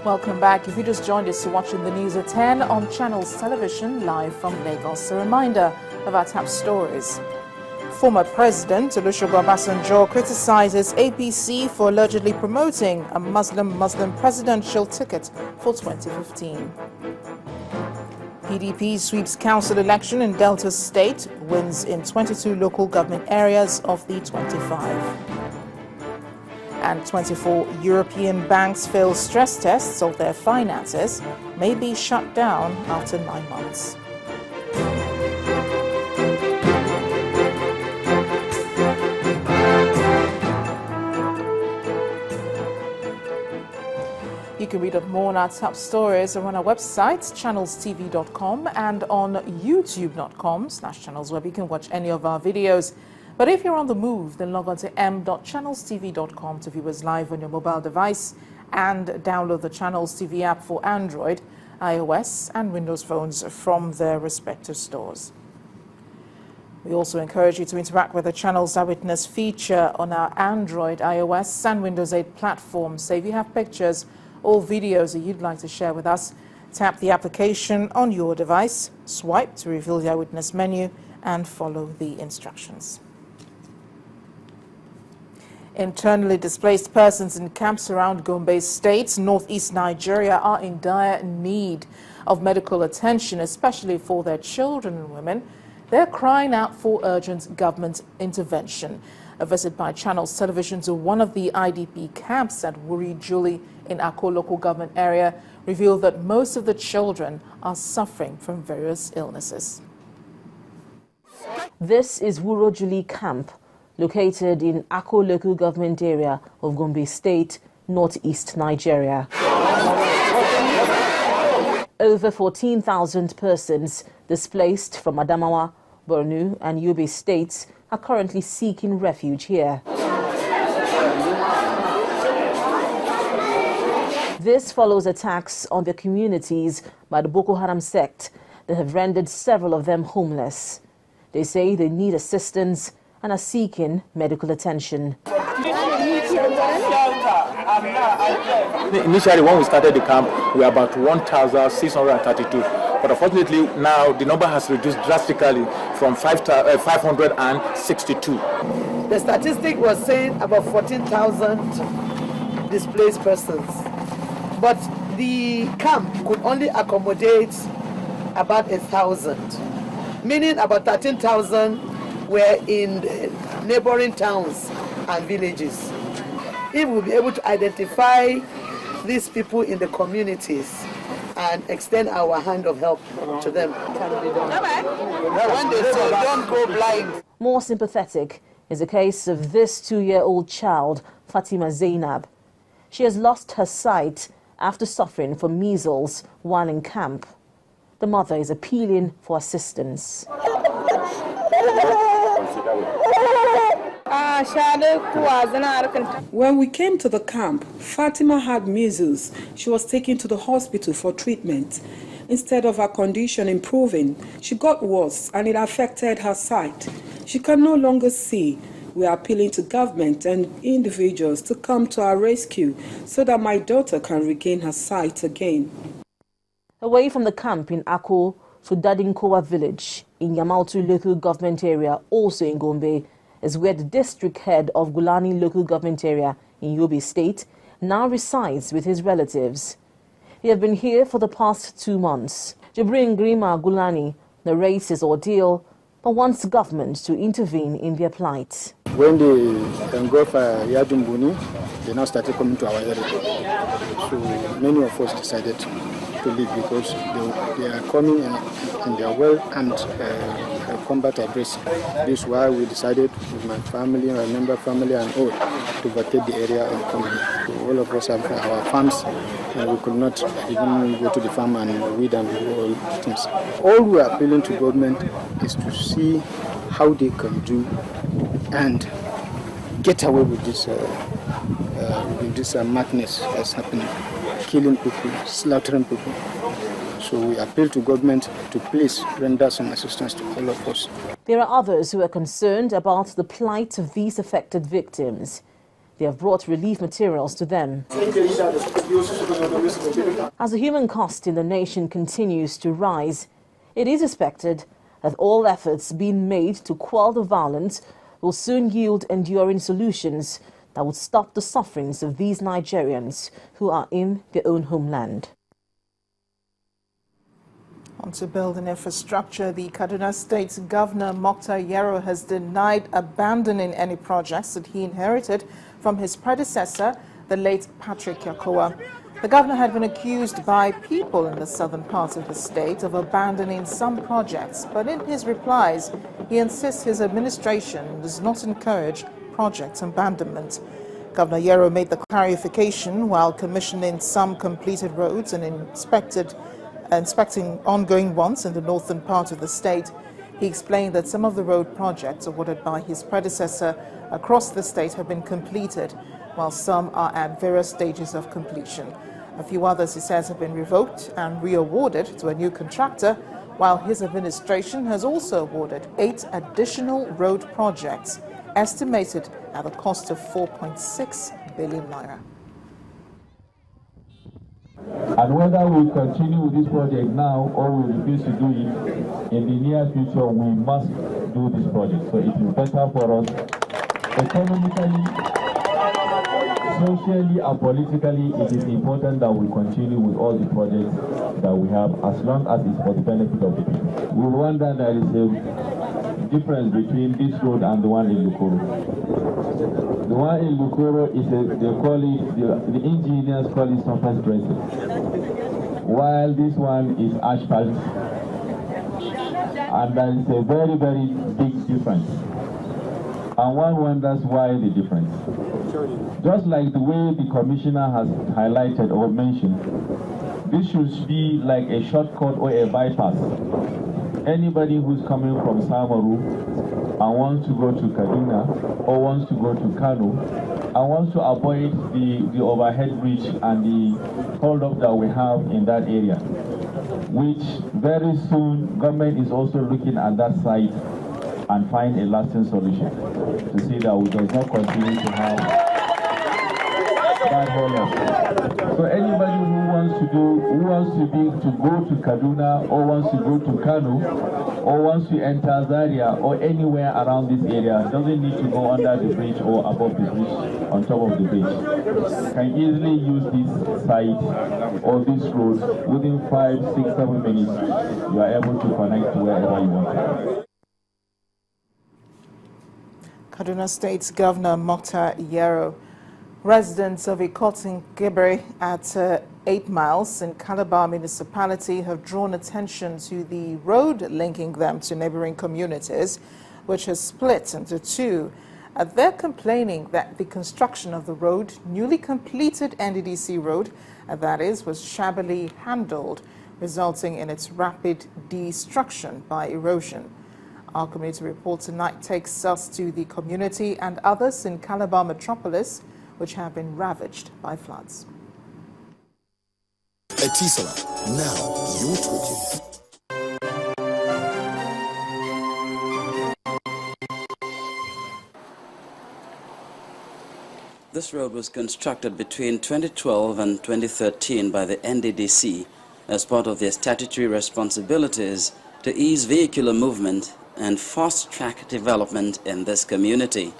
Welcome back. If you just joined us, you're watching the news at 10 on Channels Television, live from Lagos. A reminder of our top stories. Former President Olusegun Obasanjo criticizes APC for allegedly promoting a Muslim presidential ticket for 2015. PDP sweeps council election in Delta State, wins in 22 local government areas of the 25. And 24 European banks fail stress tests of their finances, may be shut down after 9 months. You can read up more on our top stories on our website, channelstv.com, and on youtube.com/channels, where you can watch any of our videos. But if you're on the move, then log on to m.channelstv.com to view us live on your mobile device and download the Channels TV app for Android, iOS, and Windows phones from their respective stores. We also encourage you to interact with the Channels Eyewitness feature on our Android, iOS, and Windows 8 platforms. So if you have pictures or videos that you'd like to share with us, tap the application on your device, swipe to reveal the Eyewitness menu, and follow the instructions. Internally displaced persons in camps around Gombe State, northeast Nigeria, are in dire need of medical attention, especially for their children and women. They're crying out for urgent government intervention. A visit by Channels Television to one of the IDP camps at Wuri Juli in Ikot local government area revealed that most of the children are suffering from various illnesses. This is Wuri Juli camp, located in Ikot local government area of Gombe State, northeast Nigeria. Over 14,000 persons displaced from Adamawa, Borno and Yobe states are currently seeking refuge here. This follows attacks on their communities by the Boko Haram sect that have rendered several of them homeless. They say they need assistance and are seeking medical attention. Initially, when we started the camp, we were about 1,632. But unfortunately, now the number has reduced drastically from 562. The statistic was saying about 14,000 displaced persons. But the camp could only accommodate about 1,000, meaning about 13,000 were in neighboring towns and villages. If we'll be able to identify these people in the communities and extend our hand of help to them, can be done. When they say don't go blind. More sympathetic is the case of this 2-year-old child, Fatima Zainab. She has lost her sight after suffering from measles while in camp. The mother is appealing for assistance. When we came to the camp, Fatima had measles. She was taken to the hospital for treatment. Instead of her condition improving, she got worse and it affected her sight. She can no longer see. We are appealing to government and individuals to come to our rescue so that my daughter can regain her sight again. Away from the camp in Ikot to Dadinkowa village in Yamautu local government area, also in Gombe, is where the district head of Gulani local government area in Yobe State now resides with his relatives. He has been here for the past 2 months. Jibrin Grima Gulani narrates his ordeal but wants government to intervene in their plight. When they engulfed Yajumbuni, they now started coming to our area. So many of us decided to leave because they are coming and they are well-armed combat aggressive. This is why we decided with my family, my member family and all to vacate the area and come here. So all of us have our farms and we could not even go to the farm and weed and do all things. All we are appealing to government is to see how they can do and get away with this madness that's happening, killing people, slaughtering people. So we appeal to government to please render some assistance to all of us. There are others who are concerned about the plight of these affected victims. they have brought relief materials to them. As the human cost in the nation continues to rise, it is expected that all efforts being made to quell the violence will soon yield enduring solutions that would stop the sufferings of these Nigerians who are in their own homeland. On to building infrastructure, the Kaduna State Governor Mokhtar Yero has denied abandoning any projects that he inherited from his predecessor, the late Prt2. The governor had been accused by people in the southern part of the state of abandoning some projects, but in his replies, he insists his administration does not encourage project abandonment. Governor Yero made the clarification while commissioning some completed roads and inspecting ongoing ones in the northern part of the state. He explained that some of the road projects awarded by his predecessor across the state have been completed, while some are at various stages of completion. A few others, he says, have been revoked and re-awarded to a new contractor, while his administration has also awarded 8 additional road projects, estimated at the cost of 4.6 billion naira. And whether we continue with this project now or we refuse to do it, in the near future we must do this project. So it is better for us economically, socially and politically. It is important that we continue with all the projects that we have as long as it's for the benefit of the people. We wonder there is a difference between this road and the one in Lukoro. The one in Lukoro is they call it, the engineers call it surface dressing, while this one is asphalt, and there is a very, very big difference. And one wonders why the difference. Just like the way the commissioner has highlighted or mentioned, this should be like a shortcut or a bypass. Anybody who's coming from Samaru and wants to go to Kaduna or wants to go to Kano and wants to avoid the overhead bridge and the hold-up that we have in that area, which very soon government is also looking at that site and find a lasting solution to see that we does not continue to have that hold-up. So anybody who wants to go to Kaduna or wants to go to Kano or wants to enter Zaria or anywhere around this area doesn't need to go under the bridge or above the bridge, on top of the bridge. Can easily use this site or this road within 5, 6, 7 minutes. You are able to connect to wherever you want to. Kaduna State's Governor Mokhtar Yero. Residents of Ikot in Gombe at 8 miles in Calabar municipality have drawn attention to the road linking them to neighboring communities, which has split into 2. They're complaining that the construction of the road, newly completed NDDC road, that is, was shabbily handled, resulting in its rapid destruction by erosion. Our community report tonight takes us to the community and others in Calabar metropolis, which have been ravaged by floods. Etisala, now you're talking. This road was constructed between 2012 and 2013 by the NDDC as part of their statutory responsibilities to ease vehicular movement and fast-track development in this community.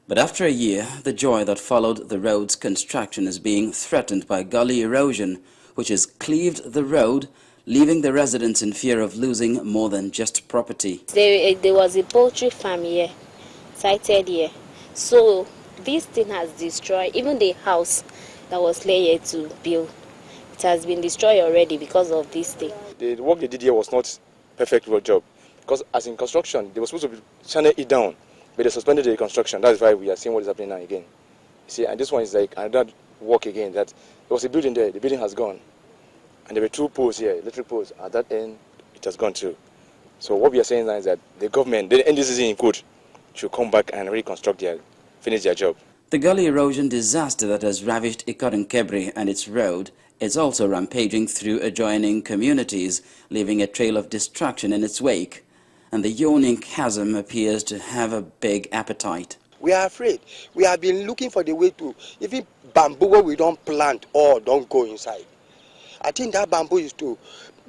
But after a year, the joy that followed the road's construction is being threatened by gully erosion, which has cleaved the road, leaving the residents in fear of losing more than just property. There was a poultry farm here, sited here. So this thing has destroyed even the house that was laid to build. It has been destroyed already because of this thing. The work they did here was not perfect road job, because as in construction, they were supposed to channel it down. But they suspended the construction. That's why we are seeing what is happening now again. You see, and this one is like another work again. That there was a building there. The building has gone, and there were 2 poles here, electric poles. At that end, it has gone too. So what we are saying now is that the government, the NDDC in Ikot, should come back and reconstruct finish their job. The gully erosion disaster that has ravaged Ikot and Kebri and its road is also rampaging through adjoining communities, leaving a trail of destruction in its wake. And the yawning chasm appears to have a big appetite. We are afraid. We have been looking for the way to, even bamboo where we don't plant or don't go inside. I think that bamboo is to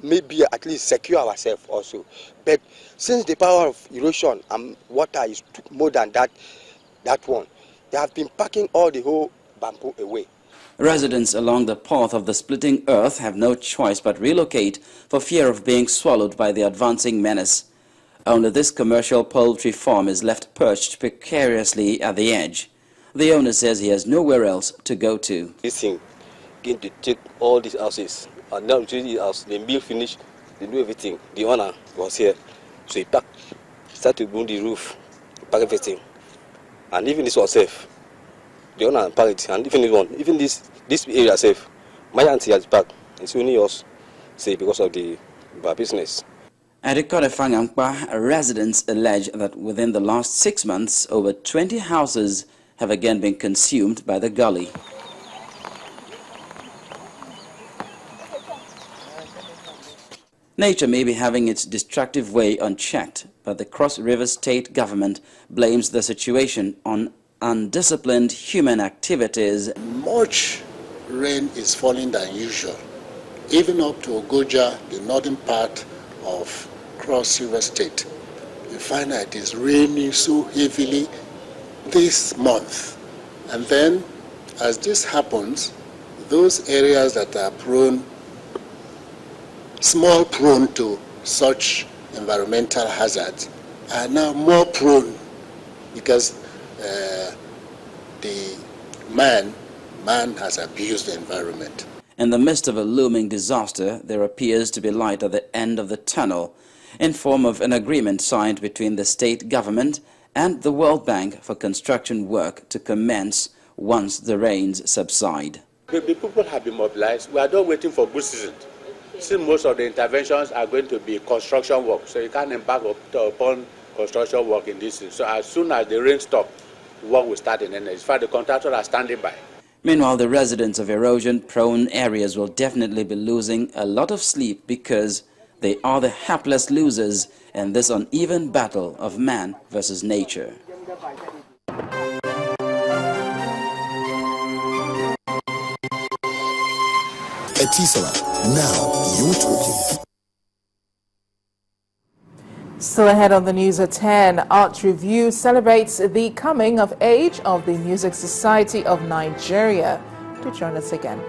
maybe at least secure ourselves also. But since the power of erosion and water is more than that one, they have been packing all the whole bamboo away. Residents along the path of the splitting earth have no choice but relocate for fear of being swallowed by the advancing menace. Only this commercial poultry farm is left perched precariously at the edge. The owner says he has nowhere else to go to. This thing going to take all these houses, and now the house, the mill finished, they do everything. The owner was here, so he packed, started to move the roof, pack everything, and even this one safe. The owner packed it, and even this one, even this area safe. My auntie has packed. It's only us, say, because of the business. At Ikot, residents allege that within the last 6 months, over 20 houses have again been consumed by the gully. Nature may be having its destructive way unchecked, but the Cross River State government blames the situation on undisciplined human activities. Much rain is falling than usual, even up to Ogoja, the northern part of Cross River State. You find that it is raining so heavily this month. And then, as this happens, those areas that are prone to such environmental hazards are now more prone because the man has abused the environment. In the midst of a looming disaster, there appears to be light at the end of the tunnel in form of an agreement signed between the state government and the World Bank for construction work to commence once the rains subside. The people have been mobilized. We are not waiting for good season. Since most of the interventions are going to be construction work, so you can't embark upon construction work in this season. So as soon as the rain stops, work will start in NDDC. In fact, the contractors are standing by. Meanwhile, the residents of erosion-prone areas will definitely be losing a lot of sleep because they are the hapless losers in this uneven battle of man versus nature. Etisala, now you're talking. Still ahead on the news at 10, Art Review celebrates the coming of age of the Music Society of Nigeria. Do join us again.